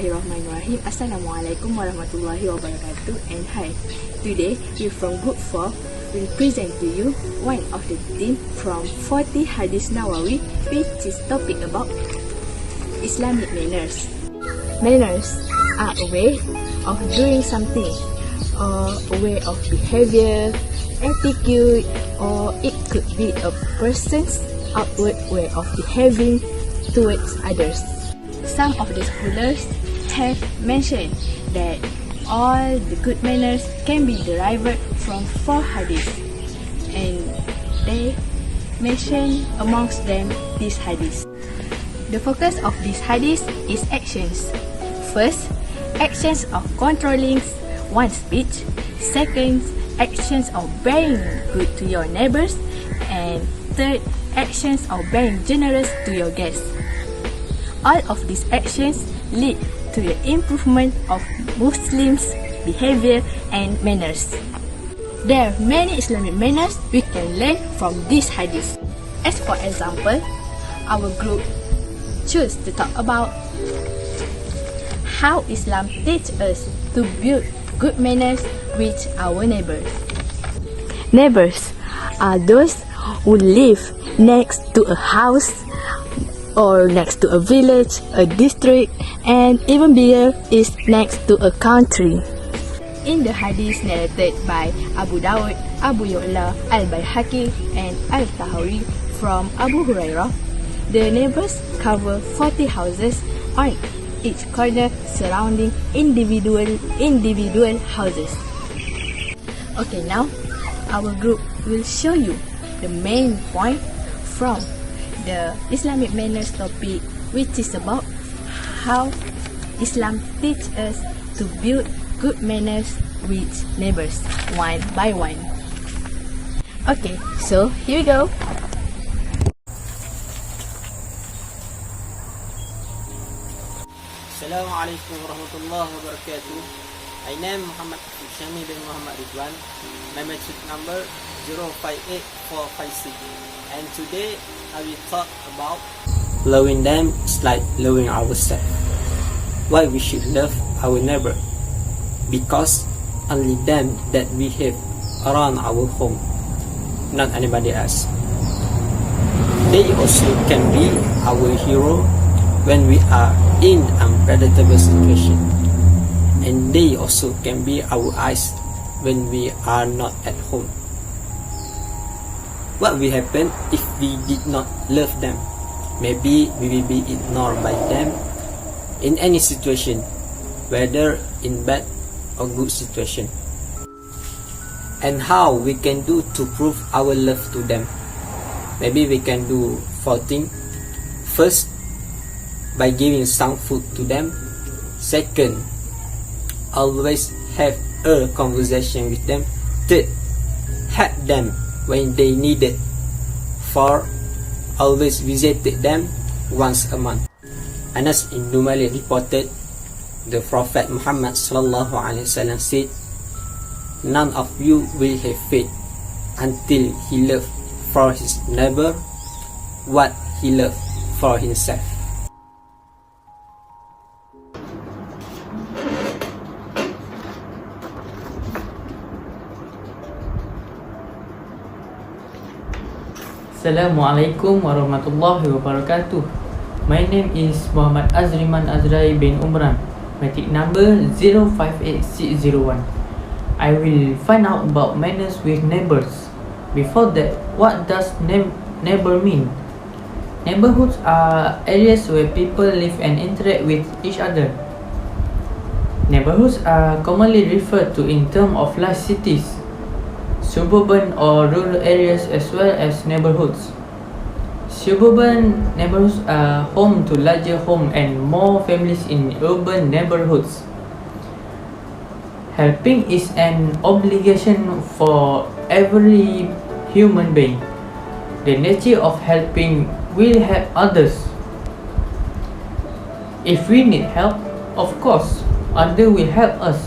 Bismillahirrahmanirrahim. Assalamualaikum warahmatullahi wabarakatuh. And hi, today we from Group 4 will present to you one of the theme from 40 Hadith Nawawi, which is topic about Islamic manners. Manners are a way of doing something, or a way of behavior, attitude, or it could be a person's outward way of behaving towards others. Some of the scholars have mentioned that all the good manners can be derived from 4 hadiths, and they mention amongst them these hadiths. The focus of these hadiths is actions. First, actions of controlling one's speech. Second, actions of being good to your neighbors. And third, actions of being generous to your guests. All of these actions lead to the improvement of Muslims' behavior and manners. There are many Islamic manners we can learn from these hadiths. As for example, our group choose to talk about how Islam teaches us to build good manners with our neighbors. Neighbors are those who live next to a house, or next to a village, a district, and even bigger is next to a country. In the hadith narrated by Abu Dawud, Abu Ya'la, Al-Baihaqi, and Al-Tahawi from Abu Hurairah, the neighbors cover 40 houses on each corner surrounding individual houses. Okay, now our group will show you the main point from the Islamic manners topic, which is about how Islam teaches us to build good manners with neighbors one by one. Okay, so here we go. Assalamualaikum warahmatullahi wabarakatuh. I name Muhammad Shami bin Muhammad Ridwan. My matric number 058456. And today I will talk about loving them is like loving ourselves. Why we should love our neighbor? Because only them that we have around our home, not anybody else. They also can be our hero when we are in unpredictable situation, and they also can be our eyes when we are not at home. What will happen if we did not love them? Maybe we will be ignored by them in any situation, whether in bad or good situation. And how we can do to prove our love to them? Maybe we can do 4 things. First, by giving some food to them. Second, always have a conversation with them. Third, help them when they need it. 4, always visit them once a month. Anas bin Malik reported, the Prophet Muhammad sallallahu alaihi wasallam said, none of you will have faith until he loved for his neighbor what he loved for himself. Assalamualaikum warahmatullahi wabarakatuh. My name is Muhammad Azriman Azrai bin Umran. Matric number 058601. I will find out about manners with neighbors. Before that, what does neighbor mean? Neighborhoods are areas where people live and interact with each other. Neighborhoods are commonly referred to in terms of large cities, suburban or rural areas, as well as neighborhoods. Suburban neighborhoods are home to larger homes and more families in urban neighborhoods. Helping is an obligation for every human being. The nature of helping will help others. If we need help, of course, others will help us.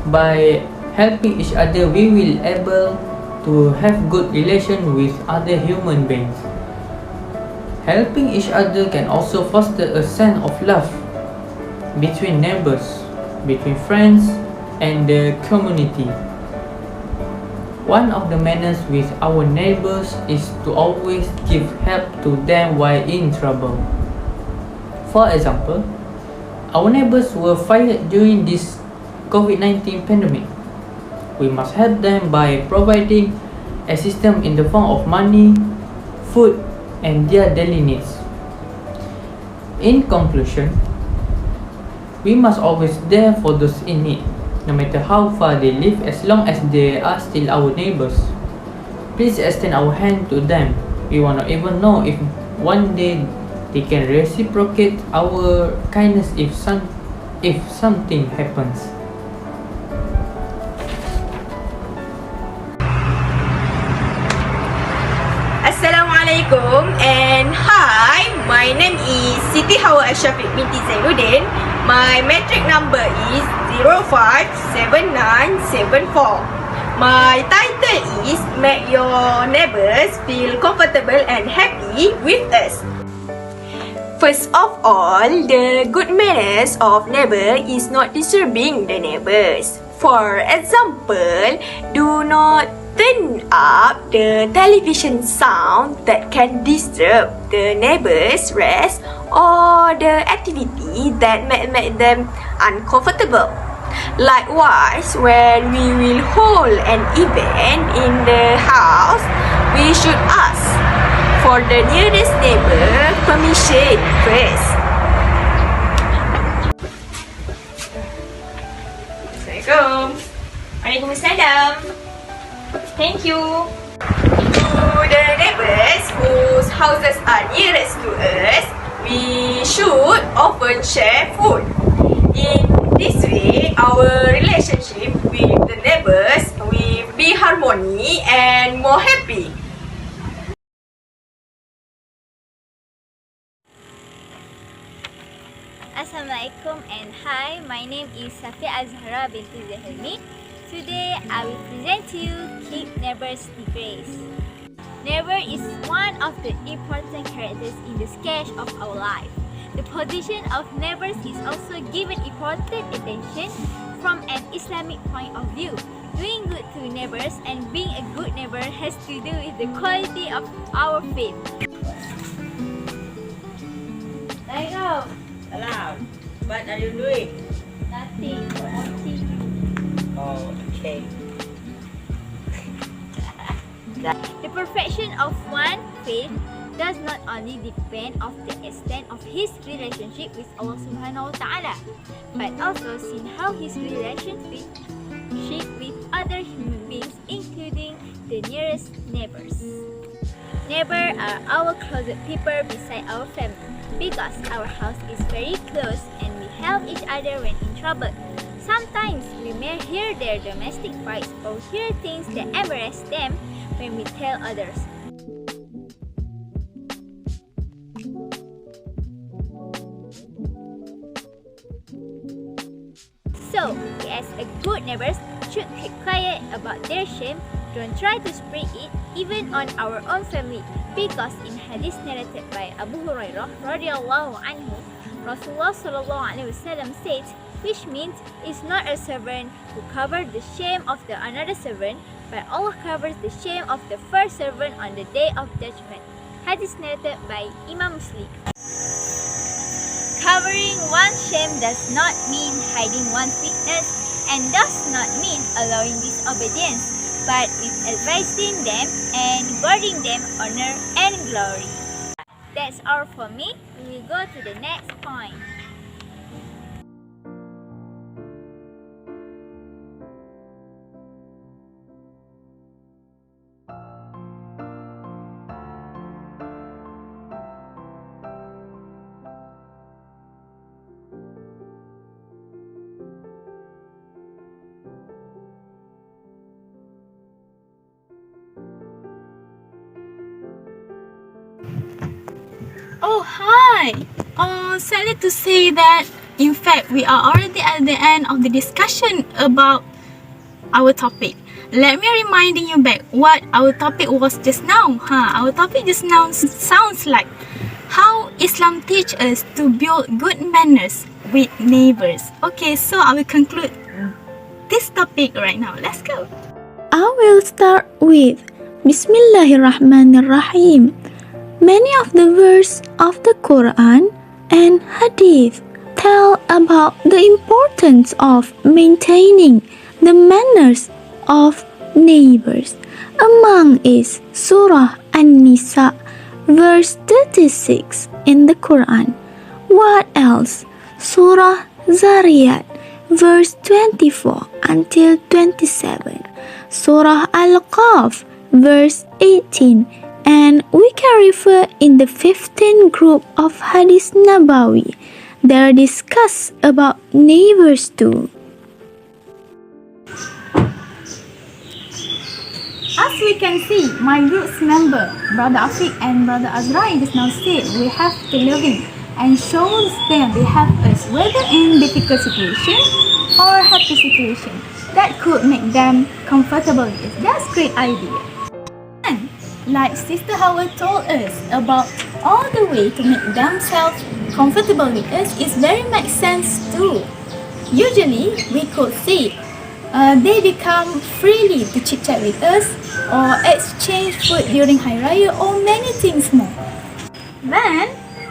By helping each other, we will able to have good relation with other human beings. Helping each other can also foster a sense of love. between neighbors, between friends, and the community. One of the manners with our neighbors is to always give help to them while in trouble. For example, our neighbors were fired during this COVID-19 pandemic. We must help them by providing assistance in the form of money, food, and their daily needs. In conclusion, we must always there for those in need, no matter how far they live, as long as they are still our neighbors. Please extend our hand to them. We will not even know if one day they can reciprocate our kindness if something happens. Assalamualaikum and hi, my name is Siti Hawa Asyafiq binti Zainuddin. My metric number is 057974. My title is make your neighbors feel comfortable and happy with us. First of all, the good manners of neighbor is not disturbing the neighbors. For example, do not turn up the television sound that can disturb the neighbors' rest or the activity that make them uncomfortable. Likewise, when we will hold an event in the house, we should ask for the nearest neighbor permission first. Assalamualaikum. Waalaikumsalam. Thank you. To the neighbors whose houses are nearest to us, we should often share food. In this way, our relationship with the neighbors will be harmony and more happy. Assalamualaikum and hi, my name is Safia Azhara binti Zahelmi. Today, I will present to you Keep Neighbors the Grace. Neighbor is one of the important characters in the sketch of our life. The position of neighbors is also given important attention from an Islamic point of view. Doing good to neighbors and being a good neighbor has to do with the quality of our faith. Assalamualaikum. Salam. What are you doing? Nothing. Watching. Oh, okay. The perfection of one faith does not only depend on the extent of his relationship with Allah Subhanahu wa Ta'ala, but also seen how his relationship with other human beings, including the nearest neighbors. Neighbors are our closest people beside our family, because our house is very close and we help each other when in trouble. Sometimes we may hear their domestic fights or hear things that embarrass them when we tell others. So, we as a good neighbors should keep quiet about their shame. Don't try to spread it even on our own family, because in hadith narrated by Abu Hurairah radhiyallahu anhu, Rasulullah sallallahu alaihi wasallam said, which means it's not a servant who covers the shame of the another servant, but Allah covers the shame of the first servant on the day of judgment. Hadith narrated by Imam Muslim. Covering one's shame does not mean hiding one's weakness and does not mean allowing disobedience, but with advising them and guarding them honor and glory. That's all for me. We will go to the next point. Oh, hi! Sadly to say that, in fact, we are already at the end of the discussion about our topic. Let me reminding you back what our topic was just now. Our topic just now sounds like how Islam teach us to build good manners with neighbors. Okay, so I will conclude this topic right now. Let's go. I will start with Bismillahirrahmanirrahim. Many of the verses of the Quran and Hadith tell about the importance of maintaining the manners of neighbors. Among is Surah An-Nisa, verse 36 in the Quran. What else? Surah Zariyat, verse 24 until 27. Surah Al-Qaf, verse 18, and we can refer in the 15th group of Hadith Nabawi. They discuss about neighbors too. As we can see, my group's member, Brother Afiq and Brother Azrai just now said we have to love him and shows them they have us, whether in difficult situation or happy situation, that could make them comfortable with us. That's great idea. And like Sister Howard told us about all the way to make themselves comfortable with us is very makes sense too. Usually we could see they become freely to chit chat with us or exchange food during Hari Raya or many things more. Then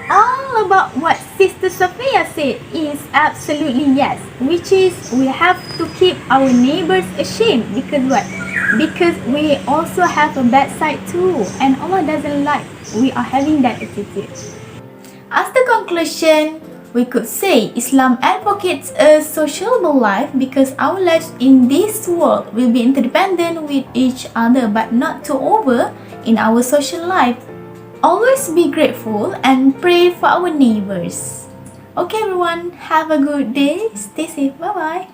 all about what Sister Sophia said is absolutely yes, which is we have to keep our neighbors ashamed because what? Because we also have a bad side too, and Allah doesn't like we are having that attitude. As the conclusion, we could say Islam advocates a sociable life because our lives in this world will be interdependent with each other but not too over in our social life. Always be grateful and pray for our neighbors. Okay everyone, have a good day. Stay safe. Bye bye.